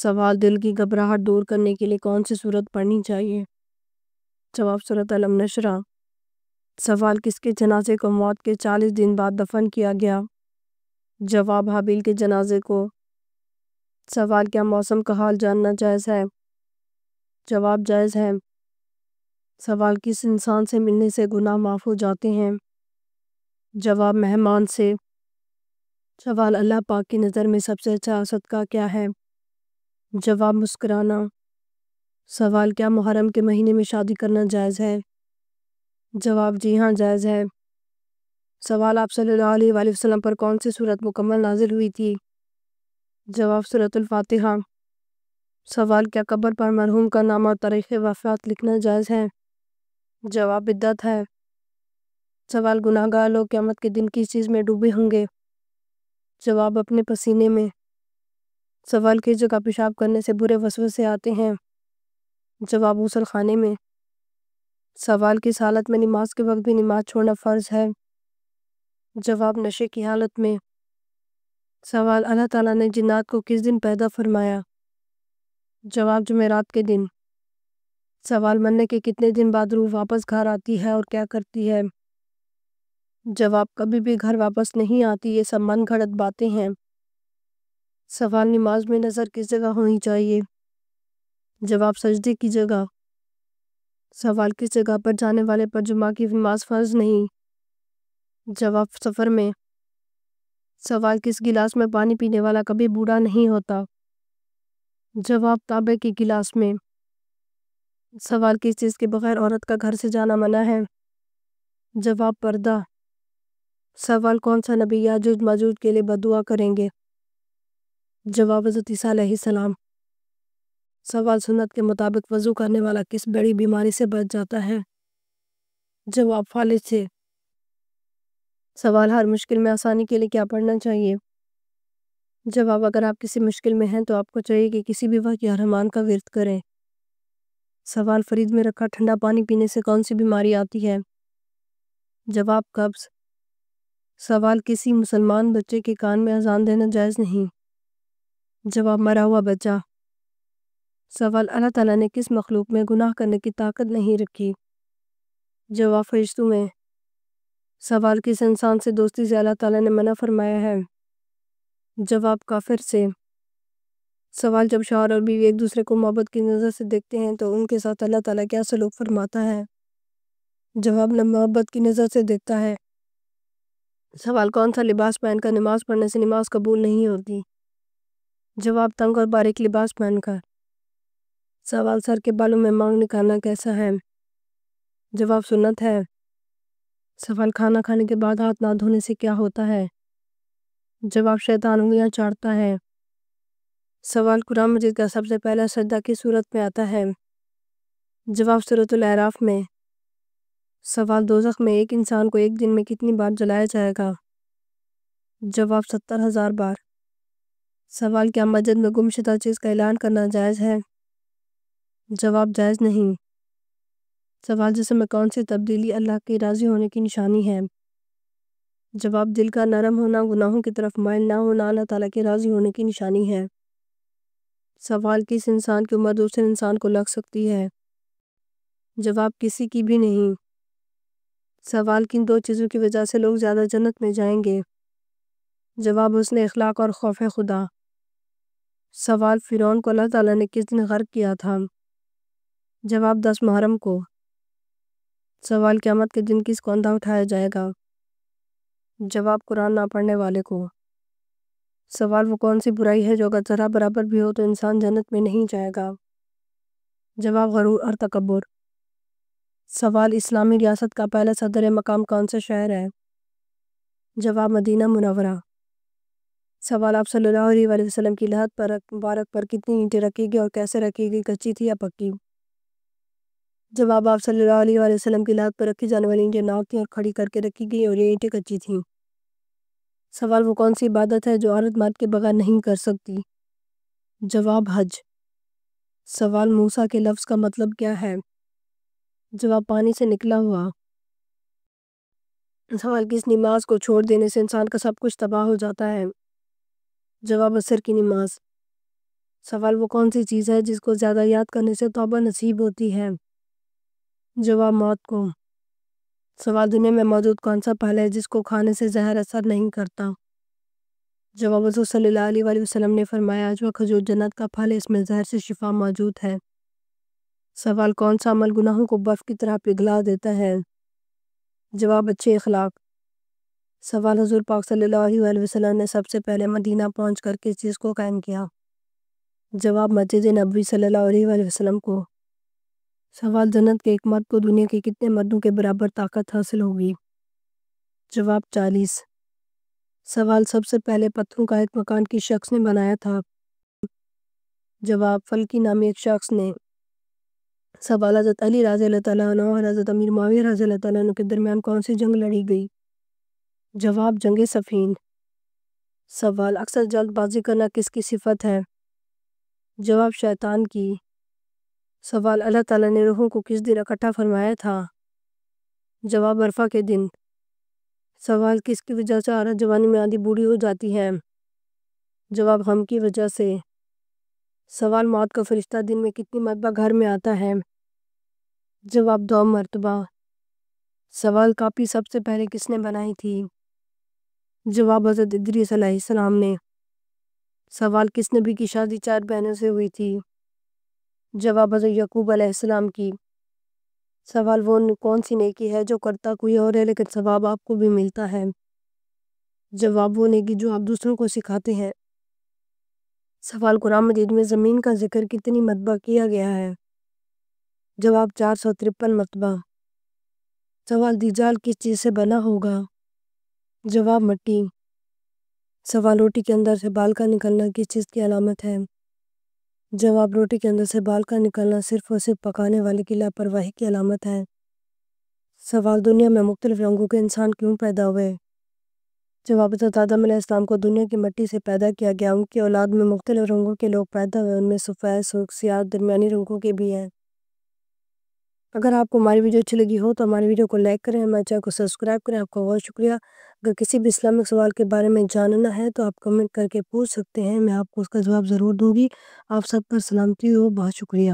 سوال دل کی گھبراہٹ دور کرنے کے لیے کون سی سورت پڑھنی چاہیے؟ جواب سورۃ الم نشرہ۔ سوال کس کے جنازے کو موت کے 40 دن بعد دفن کیا گیا؟ جواب حابیل کے جنازے کو۔ سوال کیا موسم کا حال جاننا جائز ہے؟ جواب جائز ہے۔ سوال کس انسان سے ملنے سے گناہ معاف ہو جاتے ہیں؟ جواب مہمان سے۔ سوال اللہ پاک کی نظر میں سب سے اچھا صدقہ کیا ہے؟ جواب مسکرانا۔ سوال کیا محرم کے مہینے میں شادی کرنا جائز ہے؟ جواب جی ہاں جائز ہے۔ سوال آپ صلی اللہ علیہ وآلہ وسلم پر کون سی سورت مکمل نازل ہوئی تھی؟ جواب سورۃ الفاتحہ۔ سوال کیا قبر پر مرحوم کا نام اور تاریخ وفات لکھنا جائز ہے؟ جواب بدعت ہے۔ سوال گناہگار لوگ قیامت کے دن کس چیز میں ڈوبے ہوں گے؟ جواب اپنے پسینے میں۔ سوال کس جگہ پیشاب کرنے سے برے وسوسے آتے ہیں؟ جواب غسل خانے میں۔ سوال کس حالت میں نماز کے وقت بھی نماز چھوڑنا فرض ہے؟ جواب نشے کی حالت میں۔ سوال اللہ تعالیٰ نے جنات کو کس دن پیدا فرمایا؟ جواب جمعرات کے دن۔ سوال مرنے کے کتنے دن بعد روح واپس گھر آتی ہے اور کیا کرتی ہے؟ جواب کبھی بھی گھر واپس نہیں آتی، یہ سب من گھڑت باتیں ہیں۔ سوال نماز میں نظر کس جگہ ہونی چاہیے؟ جواب سجدے کی جگہ۔ سوال کس جگہ پر جانے والے پر جمعہ کی نماز فرض نہیں؟ جواب سفر میں۔ سوال کس گلاس میں پانی پینے والا کبھی بوڑھا نہیں ہوتا؟ جواب تانبے کے گلاس میں۔ سوال کس چیز کے بغیر عورت کا گھر سے جانا منع ہے؟ جواب پردہ۔ سوال کون سا نبی یاجوج ماجوج کے لیے بددعا کریں گے؟ جواب حضرت عیسیٰ علیہ السلام۔ سوال سنت کے مطابق وضو کرنے والا کس بڑی بیماری سے بچ جاتا ہے؟ جواب فالج سے۔ سوال ہر مشکل میں آسانی کے لیے کیا پڑھنا چاہیے؟ جواب اگر آپ کسی مشکل میں ہیں تو آپ کو چاہیے کہ کسی بھی وقت یا رحمان کا ورد کریں۔ سوال فریج میں رکھا ٹھنڈا پانی پینے سے کون سی بیماری آتی ہے؟ جواب قبض۔ سوال کسی مسلمان بچے کے کان میں اذان دینا جائز نہیں؟ جواب مرا ہوا بچہ۔ سوال اللہ تعالیٰ نے کس مخلوق میں گناہ کرنے کی طاقت نہیں رکھی؟ جواب فرشتوں میں۔ سوال کس انسان سے دوستی سے اللہ تعالیٰ نے منع فرمایا ہے؟ جواب کافر سے۔ سوال جب شوہر اور بیوی ایک دوسرے کو محبت کی نظر سے دیکھتے ہیں تو ان کے ساتھ اللہ تعالیٰ کیا سلوک فرماتا ہے؟ جواب نہ محبت کی نظر سے دیکھتا ہے۔ سوال کون سا لباس پہن کر نماز پڑھنے سے نماز قبول نہیں ہوتی؟ جواب تنگ اور باریک لباس پہن کر۔ سوال سر کے بالوں میں مانگ نکالنا کیسا ہے؟ جواب سنت ہے۔ سوال کھانا کھانے کے بعد ہاتھ نہ دھونے سے کیا ہوتا ہے؟ جواب شیطان انگلیاں چاٹتا ہے۔ سوال قرآن مجید کا سب سے پہلا سجدہ کس سورت میں آتا ہے؟ جواب سورۃ الاعراف میں۔ سوال دوزخ میں ایک انسان کو ایک دن میں کتنی بار جلایا جائے گا؟ جواب 70,000 بار۔ سوال کیا مسجد میں گم شدہ چیز کا اعلان کرنا جائز ہے؟ جواب جائز نہیں۔ سوال جسم میں کون سی تبدیلی اللہ کے راضی ہونے کی نشانی ہے؟ جواب دل کا نرم ہونا، گناہوں کی طرف مائل نہ ہونا اللہ تعالیٰ کے راضی ہونے کی نشانی ہے۔ سوال کس انسان کی عمر دوسرے انسان کو لگ سکتی ہے؟ جواب کسی کی بھی نہیں۔ سوال کن دو چیزوں کی وجہ سے لوگ زیادہ جنت میں جائیں گے؟ جواب حسن اخلاق اور خوف خدا۔ سوال فرعون کو اللہ تعالیٰ نے کس دن غرق کیا تھا؟ جواب 10 محرم کو۔ سوال قیامت کے دن کس کو اندھا اٹھایا جائے گا؟ جواب قرآن نہ پڑھنے والے کو۔ سوال وہ کون سی برائی ہے جو اگر ذرا برابر بھی ہو تو انسان جنت میں نہیں جائے گا؟ جواب غرور اور تکبر۔ سوال اسلامی ریاست کا پہلا صدر مقام کون سا شہر ہے؟ جواب مدینہ منورہ۔ سوال آپ صلی اللہ علیہ وآلہ وسلم کی لحد پر مبارک پر کتنی اینٹیں رکھی گئی اور کیسے رکھی گئی، کچی تھی یا پکی؟ جواب آپ صلی اللہ علیہ وآلہ وسلم کی لحد پر رکھی جانے والی اینٹیں ناک تھیں اور کھڑی کر کے رکھی گئی اور یہ اینٹیں کچی تھیں۔ سوال وہ کون سی عبادت ہے جو عورت مرد کے بغیر نہیں کر سکتی؟ جواب حج۔ سوال موسیٰ کے لفظ کا مطلب کیا ہے؟ جواب پانی سے نکلا ہوا۔ سوال کس نماز کو چھوڑ دینے سے انسان کا سب کچھ تباہ ہو جاتا ہے؟ جواب عصر کی نماز۔ سوال وہ کون سی چیز ہے جس کو زیادہ یاد کرنے سے توبہ نصیب ہوتی ہے؟ جواب موت کو۔ سوال دنیا میں موجود کون سا پھل ہے جس کو کھانے سے زہر اثر نہیں کرتا؟ جواب حضور صلی اللہ علیہ وآلہ وسلم نے فرمایا جو کھجور جنت کا پھل ہے اس میں زہر سے شفا موجود ہے۔ سوال کون سا عمل گناہوں کو برف کی طرح پگھلا دیتا ہے؟ جواب اچھے اخلاق۔ سوال حضور پاک صلی اللہ علیہ وآلہ وسلم نے سب سے پہلے مدینہ پہنچ کر کس چیز کو قائم کیا؟ جواب مسجد نبوی صلی اللہ علیہ وآلہ وسلم کو۔ سوال جنت کے ایک مرد کو دنیا کے کتنے مردوں کے برابر طاقت حاصل ہوگی؟ جواب 40۔ سوال سب سے پہلے پتھروں کا ایک مکان کس شخص نے بنایا تھا؟ جواب فلکی نامی ایک شخص نے۔ سوال حضرت علی رضی اللہ تعالیٰ عنہ اور حضرت امیر معاویہ رضی اللہ تعالیٰ عنہ کے درمیان کون سی جنگ لڑی گئی؟ جواب جنگ صفین۔ سوال اکثر جلد بازی کرنا کس کی صفت ہے؟ جواب شیطان کی۔ سوال اللہ تعالیٰ نے روحوں کو کس دن اکٹھا فرمایا تھا؟ جواب عرفہ کے دن۔ سوال کس کی وجہ سے عورت جوانی میں آدھی بوڑھی ہو جاتی ہے؟ جواب غم کی وجہ سے۔ سوال موت کا فرشتہ دن میں کتنی مرتبہ گھر میں آتا ہے؟ جواب 2 مرتبہ۔ سوال کاپی سب سے پہلے کس نے بنائی تھی؟ جواب حضرت ادریس علیہ السلام نے۔ سوال کس نبی کی شادی 4 بہنوں سے ہوئی تھی؟ جواب حضرت یعقوب علیہ السلام کی۔ سوال وہ کون سی نیکی ہے جو کرتا کوئی اور ہے لیکن ثواب آپ کو بھی ملتا ہے؟ جواب وہ نیکی جو آپ دوسروں کو سکھاتے ہیں۔ سوال قرآن مجید میں زمین کا ذکر کتنی مرتبہ کیا گیا ہے؟ جواب 453 مرتبہ۔ سوال دجال کس چیز سے بنا ہوگا؟ جواب مٹی۔ سوال روٹی کے اندر سے بال کا نکلنا کس چیز کی علامت ہے؟ جواب روٹی کے اندر سے بال کا نکلنا صرف اور صرف پکانے والے کی لاپرواہی کی علامت ہے۔ سوال دنیا میں مختلف رنگوں کے انسان کیوں پیدا ہوئے؟ جواب حضرت آدم علیہ السلام کو دنیا کی مٹی سے پیدا کیا گیا، ان کی اولاد میں مختلف رنگوں کے لوگ پیدا ہوئے، ان میں سفید، سرخ، سیاہ، درمیانی رنگوں کے بھی ہیں۔ اگر آپ کو ہماری ویڈیو اچھی لگی ہو تو ہماری ویڈیو کو لائک کریں، ہمارے چینل کو سبسکرائب کریں۔ آپ کا بہت شکریہ۔ اگر کسی بھی اسلامک سوال کے بارے میں جاننا ہے تو آپ کمنٹ کر کے پوچھ سکتے ہیں، میں آپ کو اس کا جواب ضرور دوں گی۔ آپ سب پر سلامتی ہو، بہت شکریہ۔